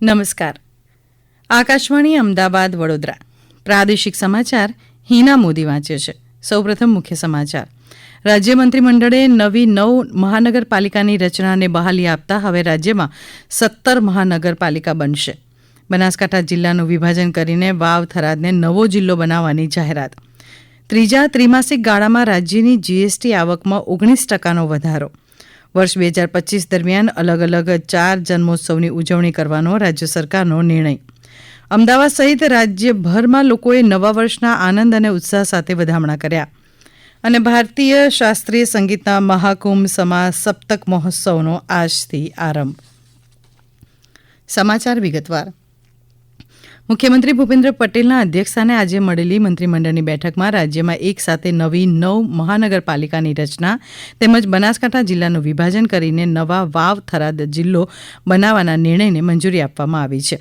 નમસ્કાર. આકાશવાણી અમદાવાદ વડોદરા પ્રાદેશિક સમાચાર હિના મોદી વાંચે છે. સૌપ્રથમ મુખ્ય સમાચાર. રાજ્ય મંત્રીમંડળે નવી 9 મહાનગરપાલિકાની રચનાને બહાલી આપતા હવે રાજ્યમાં 17 મહાનગરપાલિકા બનશે. બનાસકાંઠા જિલ્લાનું વિભાજન કરીને વાવ થરાદને નવો જિલ્લો બનાવવાની જાહેરાત. ત્રીજા ત્રિમાસિક ગાળામાં રાજ્યની જીએસટી આવકમાં 19% વધારો. વર્ષ 2025 દરમિયાન અલગ અલગ 4 જન્મોત્સવની ઉજવણી કરવાનો રાજ્ય સરકારનો નિર્ણય. અમદાવાદ સહિત રાજ્યભરમાં લોકોએ નવા વર્ષના આનંદ અને ઉત્સાહ સાથે વધામણા કર્યા. અને ભારતીય શાસ્ત્રીય સંગીતના મહાકુંભ સમા સપ્તક મહોત્સવનો આજથી આરંભ. સમાચાર વિગતવાર. મુખ્યમંત્રી ભૂપેન્દ્ર પટેલના અધ્યક્ષસ્થાને આજે મળેલી મંત્રીમંડળની બેઠકમાં રાજ્યમાં એક સાથે નવી 9 મહાનગરપાલિકાની રચના તેમજ બનાસકાંઠા જિલ્લાનું વિભાજન કરીને નવા વાવ થરાદ જિલ્લો બનાવવાના નિર્ણયને મંજૂરી આપવામાં આવી છે.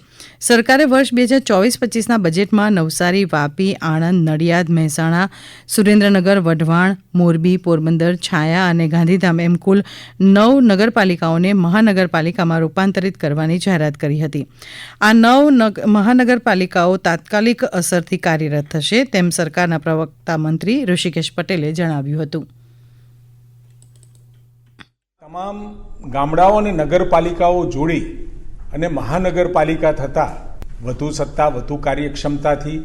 સરકારે વર્ષ 2024-25ના બજેટમાં નવસારી, વાપી, આણંદ, નડિયાદ, મહેસાણા, સુરેન્દ્રનગર, વઢવાણ, મોરબી, પોરબંદર, છાયા અને ગાંધીધામ એમ કુલ 9 નગરપાલિકાઓને મહાનગરપાલિકામાં રૂપાંતરિત કરવાની જાહેરાત કરી હતી. આ 9 મહાનગરપાલિકાઓ તાત્કાલિક અસરથી કાર્યરત થશે તેમ સરકારના પ્રવક્તા મંત્રી ઋષિકેશ પટેલે જણાવ્યું હતું. તમામ ગામડાઓ અને નગરપાલિકાઓ જોડી અને મહાનગરપાલિકા થતાં વધુ સત્તા, વધુ કાર્યક્ષમતાથી,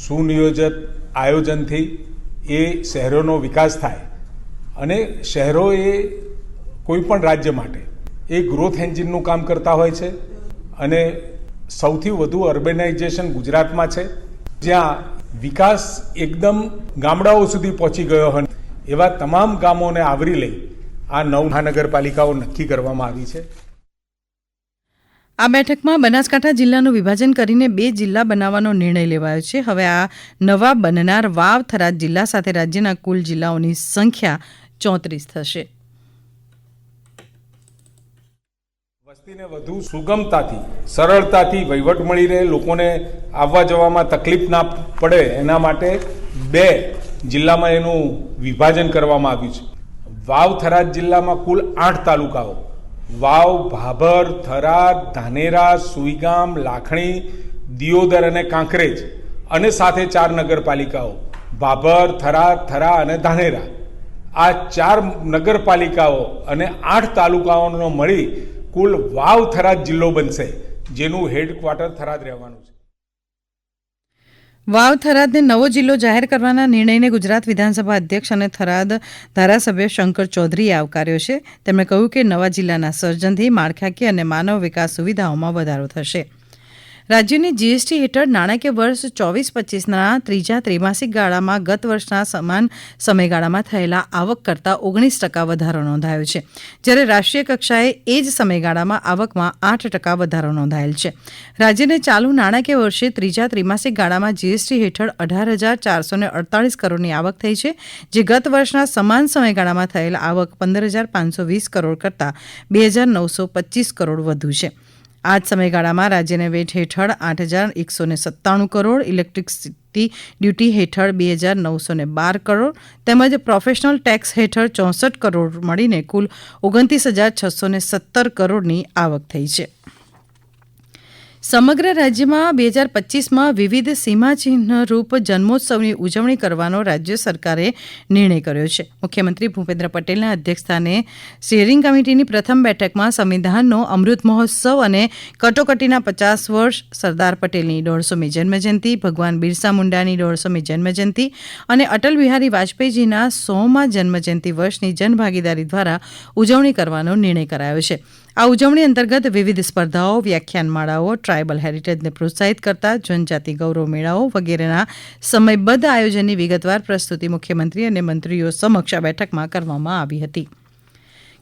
સુનિયોજિત આયોજનથી એ શહેરોનો વિકાસ થાય અને શહેરો એ કોઈ પણ રાજ્ય માટે એ ગ્રોથ એન્જિનનું કામ કરતા હોય છે. અને સૌથી વધુ અર્બેનાઇઝેશન ગુજરાતમાં છે, જ્યાં વિકાસ એકદમ ગામડાઓ સુધી પહોંચી ગયો હોય એવા તમામ ગામોને આવરી લઈ આ 9 મહાનગરપાલિકાઓ નક્કી કરવામાં આવી છે. આ બેઠકમાં બનાસકાંઠા જિલ્લાનું વિભાજન કરીને 2 જિલ્લા બનાવવાનો નિર્ણય લેવાયો છે. હવે આ નવા બનનાર વાવ થરાદ જિલ્લા સાથે રાજ્યના કુલ જિલ્લાઓની સંખ્યા 34 થશે. વસ્તીને વધુ સુગમતાથી, સરળતાથી વહીવટ મળી રહે, લોકોને આવવા જવામાં તકલીફ ના પડે એના માટે 2 જિલ્લામાં એનું વિભાજન કરવામાં આવ્યું છે. વાવ થરાદ જિલ્લામાં કુલ 8 તાલુકાઓ વાવ, ભાભર, થરાદ, ધાનેરા, સુઈગામ, લાખણી, દિયોદર અને કાંકરેજ અને સાથે 4 નગરપાલિકાઓ ભાભર, થરાદ, થરા અને ધાનેરા, આ 4 નગરપાલિકાઓ અને 8 તાલુકાઓનો મળી કુલ વાવ થરાદ જિલ્લો બનશે, જેનું હેડક્વાર્ટર થરાદ રહેવાનું છે. વાવ થરાદને નવો જિલ્લો જાહેર કરવાના નિર્ણયને ગુજરાત વિધાનસભા અધ્યક્ષ અને થરાદ ધારાસભ્ય શંકર ચૌધરીએ આવકાર્યો છે. તેમણે કહ્યું કે નવા જિલ્લાના સર્જનથી માળખાકીય અને માનવ વિકાસ સુવિધાઓમાં વધારો થશે. રાજ્યની જીએસટી હેઠળ નાણાકીય વર્ષ 24-25ના ત્રીજા ત્રિમાસિક ગાળામાં ગત વર્ષના સમાન સમયગાળામાં થયેલા આવક કરતાં 19% વધારો નોંધાયો છે. જ્યારે રાષ્ટ્રીય કક્ષાએ એ જ સમયગાળામાં આવકમાં 8% વધારો નોંધાયેલ છે. રાજ્યને ચાલુ નાણાકીય વર્ષે ત્રીજા ત્રિમાસિક ગાળામાં જીએસટી હેઠળ 18,448 કરોડની આવક થઈ છે, જે ગત વર્ષના સમાન સમયગાળામાં થયેલ આવક 15,520 કરોડ કરતાં 2,925 કરોડ વધુ છે. આ જ સમયગાળામાં રાજ્યને વેટ હેઠળ 8,197 કરોડ, ઇલેક્ટ્રિસિટી ડ્યુટી હેઠળ 2,912 કરોડ તેમજ પ્રોફેશનલ ટેક્સ હેઠળ 64 કરોડ મળીને કુલ 29,617 કરોડની આવક થઈ છે. સમગ્ર રાજ્યમાં 2025માં વિવિધ સીમાચિહ્નરૂપ જન્મોત્સવની ઉજવણી કરવાનો રાજ્ય સરકારે નિર્ણય કર્યો છે. મુખ્યમંત્રી ભૂપેન્દ્ર પટેલના અધ્યક્ષસ્થાને સ્ટીયરિંગ કમિટીની પ્રથમ બેઠકમાં સંવિધાનનો અમૃત મહોત્સવ અને કટોકટીના 50 વર્ષ, સરદાર પટેલની 150મી જન્મજયંતિ, ભગવાન બિરસા મુંડાની 150મી જન્મજયંતિ અને અટલ બિહારી વાજપેયીજીના 100મા જન્મજયંતિ વર્ષની જનભાગીદારી દ્વારા ઉજવણી કરવાનો નિર્ણય કરાયો છે. આ ઉજવણી અંતર્ગત વિવિધ સ્પર્ધાઓ, વ્યાખ્યાનમાળાઓ, ટ્રાયબલ હેરિટેજને પ્રોત્સાહિત કરતા જનજાતિ ગૌરવ મેળાઓ વગેરેના સમયબદ્ધ આયોજનની વિગતવાર પ્રસ્તુતિ મુખ્યમંત્રી અને મંત્રીઓ સમક્ષ આ બેઠકમાં કરવામાં આવી હતી.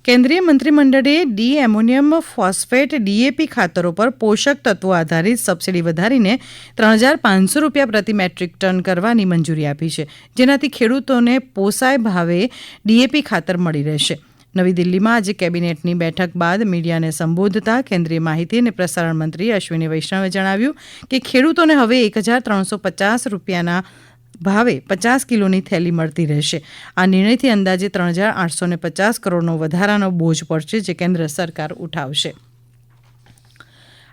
કેન્દ્રીય મંત્રીમંડળે ડી-એમોનિયમ ફોસ્ફેટ ડીએપી ખાતરો પર પોષક તત્વો આધારિત સબસિડી વધારીને ₹3,500 પ્રતિ મેટ્રિક ટન કરવાની મંજૂરી આપી છે, જેનાથી ખેડૂતોને પોસાય ભાવે ડીએપી ખાતર મળી રહેશે. નવી દિલ્હીમાં આજે કેબિનેટની બેઠક બાદ મીડિયાને સંબોધતા કેન્દ્રીય માહિતી અને પ્રસારણ મંત્રી અશ્વિની વૈષ્ણવે જણાવ્યું કે ખેડૂતોને હવે ₹1,350ના ભાવે 50 કિલોની થેલી મળતી રહેશે. આ નિર્ણયથી અંદાજે 3,850 કરોડનો વધારાનો બોજ પડશે, જે કેન્દ્ર સરકાર ઉઠાવશે.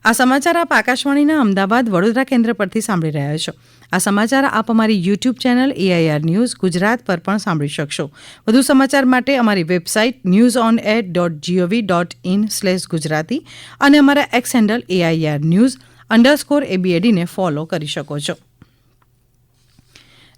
આ સમાચાર આપ આકાશવાણીના અમદાવાદ વડોદરા કેન્દ્ર પરથી સાંભળી રહ્યા છો. આ સમાચાર આપ અમારી YouTube channel AIR news Gujarat પર પણ સાંભળી શકશો. વધુ સમાચાર માટે અમારી વેબસાઇટ newsonair.gov.in/gujarati અને અમારા એક્સ હેન્ડલ AIR_news_ABAD ને ફોલો કરી શકો છો.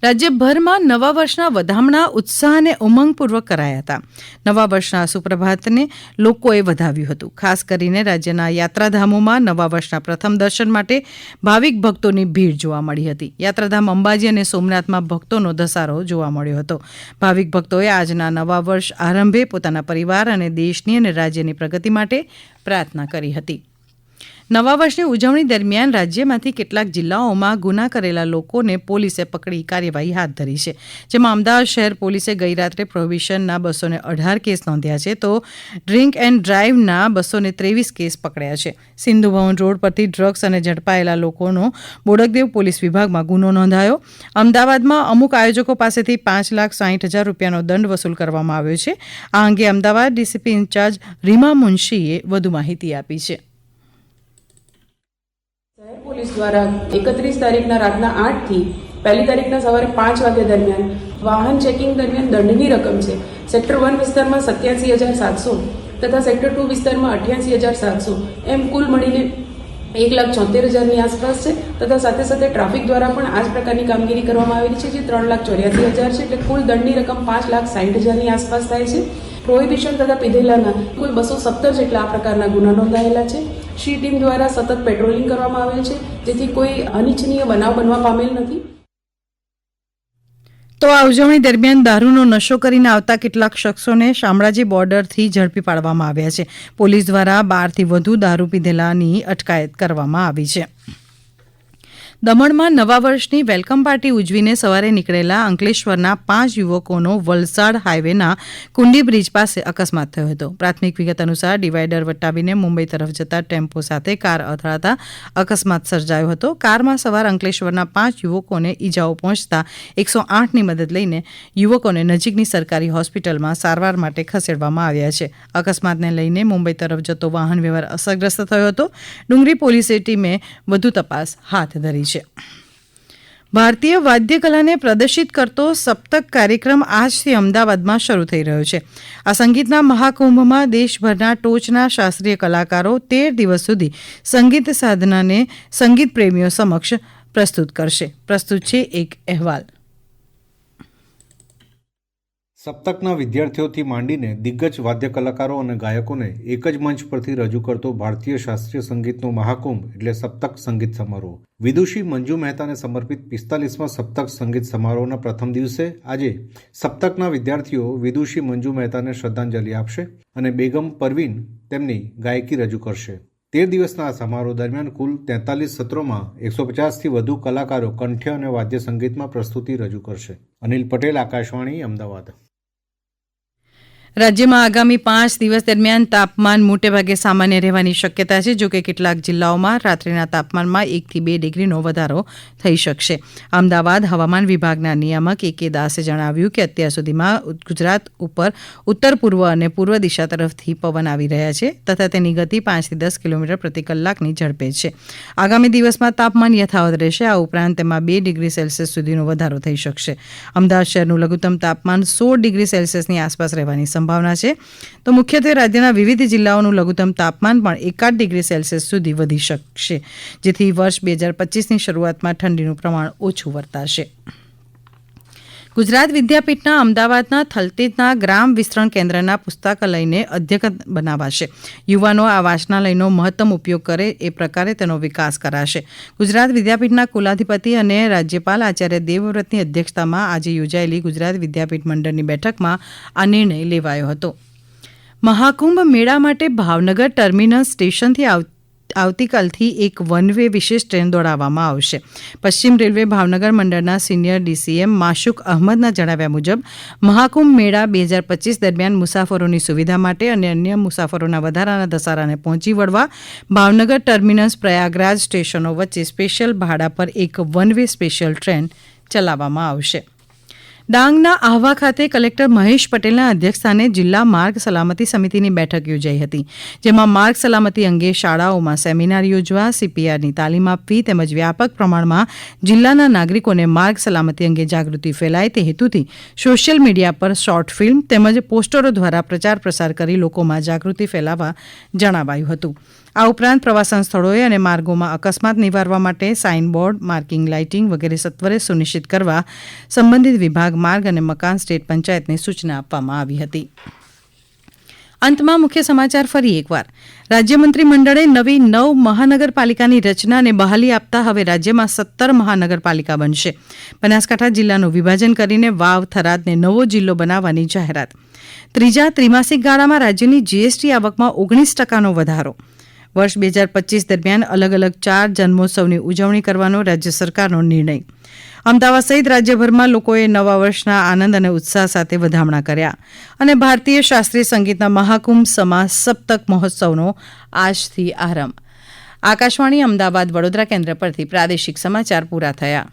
રાજ્યભરમાં નવા વર્ષના વધામણા ઉત્સાહ અને ઉમંગપૂર્વક કરાયા હતા. નવા વર્ષના સુપ્રભાતને લોકોએ વધાવ્યું હતું. ખાસ કરીને રાજ્યના યાત્રાધામોમાં નવા વર્ષના પ્રથમ દર્શન માટે ભાવિક ભક્તોની ભીડ જોવા મળી હતી. યાત્રાધામ અંબાજી અને સોમનાથમાં ભક્તોનો ધસારો જોવા મળ્યો હતો. ભાવિક ભક્તોએ આજના નવા વર્ષ આરંભે પોતાના પરિવાર અને દેશની અને રાજ્યની પ્રગતિ માટે પ્રાર્થના કરી હતી. નવા વર્ષની ઉજવણી દરમિયાન રાજ્યમાંથી કેટલાક જિલ્લાઓમાં ગુના કરેલા લોકોને પોલીસે પકડી કાર્યવાહી હાથ ધરી છે. જેમાં અમદાવાદ શહેર પોલીસે ગઈરાત્રે પ્રોહિબિશનના 218 કેસ નોંધ્યા છે, તો ડ્રિંક એન્ડ ડ્રાઇવના 223 કેસ પકડ્યા છે. સિંધુ ભવન રોડ પરથી ડ્રગ્સ અને ઝડપાયેલા લોકોનો બોડકદેવ પોલીસ વિભાગમાં ગુનો નોંધાયો. અમદાવાદમાં અમુક આયોજકો પાસેથી 5,60,000 રૂપિયાનો દંડ વસૂલ કરવામાં આવ્યો છે. આ અંગે અમદાવાદ ડીસીપી ઇન્ચાર્જ રીમા મુનશીએ વધુ માહિતી આપી છે. શહેર પોલીસ દ્વારા 31 તારીખના રાતના 8 થી 1 તારીખના સવારે 5 વાગ્યા દરમિયાન વાહન ચેકિંગ દરમિયાન દંડની રકમ છે સેક્ટર 1 વિસ્તારમાં 87,700 તથા સેક્ટર 2 વિસ્તારમાં 88,700 એમ કુલ મળીને 1,74,000ની આસપાસ છે. તથા સાથે સાથે ટ્રાફિક દ્વારા પણ આ જ પ્રકારની કામગીરી કરવામાં આવેલી છે, જે 3,84,000 છે. એટલે કુલ દંડની રકમ 5,60,000ની આસપાસ થાય છે. પ્રોહિબિશન તથા પીધેલાના કુલ 217 જેટલા આ પ્રકારના ગુના નોંધાયેલા છે. શી ટીમ દ્વારા સતત પેટ્રોલિંગ કરવામાં આવેલ છે, જેથી કોઈ અનિચ્છનીય બનાવ બનવા પામેલ નથી. તો આ ઉજવણી દરમિયાન દારૂનો નશો કરીને આવતા કેટલાક શખ્સોને શામળાજી બોર્ડરથી ઝડપી પાડવામાં આવ્યા છે. પોલીસ દ્વારા 12થી વધુ દારૂ પીધેલાની અટકાયત કરવામાં આવી છે. દમણમાં નવા વર્ષની વેલકમ પાર્ટી ઉજવીને સવારે નીકળેલા અંકલેશ્વરના 5 યુવકોનો વલસાડ હાઈવેના કુંડી બ્રિજ પાસે અકસ્માત થયો હતો. પ્રાથમિક વિગત અનુસાર ડિવાઈડર વટાવીને મુંબઈ તરફ જતા ટેમ્પો સાથે કાર અથડાતા અકસ્માત સર્જાયો હતો. કારમાં સવાર અંકલેશ્વરના 5 યુવકોને ઈજાઓ પહોંચતા 108ની મદદ લઈને યુવકોને નજીકની સરકારી હોસ્પિટલમાં સારવાર માટે ખસેડવામાં આવ્યા છે. અકસ્માતને લઈને મુંબઈ તરફ જતો વાહન વ્યવહાર અસરગ્રસ્ત થયો હતો. ડુંગરી પોલીસ ટીમે વધુ તપાસ હાથ ધરી છે. ભારતીય વાદ્ય કલાને પ્રદર્શિત કરતો સપ્તક કાર્યક્રમ આજથી અમદાવાદમાં શરૂ થઈ રહ્યો છે. આ સંગીતના મહાકુંભમાં દેશભરના ટોચના શાસ્ત્રીય કલાકારો 13 દિવસ સુધી સંગીત સાધનાને સંગીત પ્રેમીઓ સમક્ષ પ્રસ્તુત કરશે. પ્રસ્તુત છે એક અહેવાલ. સપ્તકના વિદ્યાર્થીઓથી માંડીને દિગ્ગજ વાદ્ય કલાકારો અને ગાયકોને એક જ મંચ પરથી રજૂ કરતો ભારતીય શાસ્ત્રીય સંગીતનો મહાકુંભ એટલે સપ્તક સંગીત સમારોહ. વિદુષી મંજુ મહેતાને સમર્પિત 45મા સપ્તક સંગીત સમારોહના પ્રથમ દિવસે આજે સપ્તકના વિદ્યાર્થીઓ વિદુષી મંજુ મહેતાને શ્રદ્ધાંજલિ આપશે અને બેગમ પરવીન તેમની ગાયકી રજૂ કરશે. 13 દિવસના આ સમારોહ દરમિયાન કુલ 43 સત્રોમાં 150થી વધુ કલાકારો કંઠ્ય અને વાદ્ય સંગીતમાં પ્રસ્તુતિ રજૂ કરશે. અનિલ પટેલ, આકાશવાણી, અમદાવાદ. રાજ્યમાં આગામી 5 દિવસ દરમિયાન તાપમાન મોટેભાગે સામાન્ય રહેવાની શક્યતા છે. જોકે કેટલાક જિલ્લાઓમાં રાત્રિના તાપમાનમાં 1 થી 2 ડિગ્રીનો વધારો થઈ શકશે. અમદાવાદ હવામાન વિભાગના નિયામક A.K. દાસે જણાવ્યું કે અત્યાર સુધીમાં ગુજરાત ઉપર ઉત્તર પૂર્વ અને પૂર્વ દિશા તરફથી પવન આવી રહ્યા છે તથા તેની ગતિ 5 થી 10 કિલોમીટર પ્રતિ કલાકની ઝડપે છે. આગામી દિવસમાં તાપમાન યથાવત રહેશે. આ ઉપરાંત તેમાં 2 ડિગ્રી સેલ્સિયસ સુધીનો વધારો થઈ શકશે. અમદાવાદ શહેરનું લઘુત્તમ તાપમાન 16 ડિગ્રી સેલ્સિયસની આસપાસ રહેવાની સંભાવના છે. તો મુખ્યત્વે રાજ્યના વિવિધ જિલ્લાઓનું લઘુત્તમ તાપમાન પણ 1 ડિગ્રી સેલ્સિયસ સુધી વધી શકશે, જેથી વર્ષ 2025ની શરૂઆતમાં ઠંડીનું પ્રમાણ ઓછું વર્તાશે. ગુજરાત વિદ્યાપીઠના અમદાવાદના થલતેજના ગ્રામ વિસ્તરણ કેન્દ્રના પુસ્તકાલયને અદ્યતન બનાવાશે. યુવાનો આ વાંચનાલયનો મહત્તમ ઉપયોગ કરે એ પ્રકારે તેનો વિકાસ કરાશે. ગુજરાત વિદ્યાપીઠના કુલાધિપતિ અને રાજ્યપાલ આચાર્ય દેવવ્રતની અધ્યક્ષતામાં આજે યોજાયેલી ગુજરાત વિદ્યાપીઠ મંડળની બેઠકમાં આ નિર્ણય લેવાયો હતો. મહાકુંભ મેળા માટે ભાવનગર ટર્મિનસ સ્ટેશનથી આવતીકાલથી એક વન વે વિશેષ ટ્રેન દોડાવવામાં આવશે. પશ્ચિમ રેલવે ભાવનગર મંડળના સિનિયર DCM માશુક અહમદના જણાવ્યા મુજબ મહાકુંભ મેળા 2025 દરમિયાન મુસાફરોની સુવિધા માટે અને અન્ય મુસાફરોના વધારાના ધસારાને પહોંચી વળવા ભાવનગર ટર્મિનસ પ્રયાગરાજ સ્ટેશનો વચ્ચે સ્પેશિયલ ભાડા પર એક વન વે સ્પેશિયલ ટ્રેન ચલાવવામાં આવશે. ડાંગના આહવા ખાતે કલેક્ટર મહેશ પટેલના અધ્યક્ષસ્થાને જિલ્લા માર્ગ સલામતી સમિતિની બેઠક યોજાઈ હતી, જેમાં માર્ગ સલામતી અંગે શાળાઓમાં સેમિનાર યોજવા, CPRની તાલીમ આપવી તેમજ વ્યાપક પ્રમાણમાં જિલ્લાના નાગરિકોને માર્ગ સલામતી અંગે જાગૃતિ ફેલાય તે હેતુથી સોશિયલ મીડિયા પર શોર્ટ ફિલ્મ તેમજ પોસ્ટરો દ્વારા પ્રચાર પ્રસાર કરી લોકોમાં જાગૃતિ ફેલાવવા જણાવાયું હતું. આ ઉપરાંત પ્રવાસન સ્થળોએ અને માર્ગોમાં અકસ્માત નિવારવા માટે સાઇનબોર્ડ, માર્કિંગ, લાઇટિંગ વગેરે સત્વરે સુનિશ્ચિત કરવા સંબંધિત વિભાગ, માર્ગ અને મકાન સ્ટેટ પંચાયતને સૂચના આપવામાં આવી હતી. અંતમાં મુખ્ય સમાચાર ફરી એકવાર. રાજ્ય મંત્રીમંડળે નવી 9 મહાનગરપાલિકાની રચના અને બહાલી આપતા હવે રાજ્યમાં 17 મહાનગરપાલિકા બનશે. બનાસકાંઠા જિલ્લાનું વિભાજન કરીને વાવ, થરાદને નવો જિલ્લો બનાવવાની જાહેરાત. ત્રીજા ત્રિમાસિક ગાળામાં રાજ્યની GST આવકમાં 19% વધારો. વર્ષ 2025 દરમિયાન અલગ અલગ 4 જન્મોત્સવની ઉજવણી કરવાનો રાજ્ય સરકારનો નિર્ણય. અમદાવાદ સહિત રાજ્યભરમાં લોકોએ નવા વર્ષના આનંદ અને ઉત્સાહ સાથે વધામણા કર્યા. અને ભારતીય શાસ્ત્રીય સંગીતના મહાકુંભ સમા સપ્તક મહોત્સવનો આજથી આરંભ. આકાશવાણી અમદાવાદ વડોદરા કેન્દ્ર પરથી પ્રાદેશિક સમાચાર પૂરા થયા.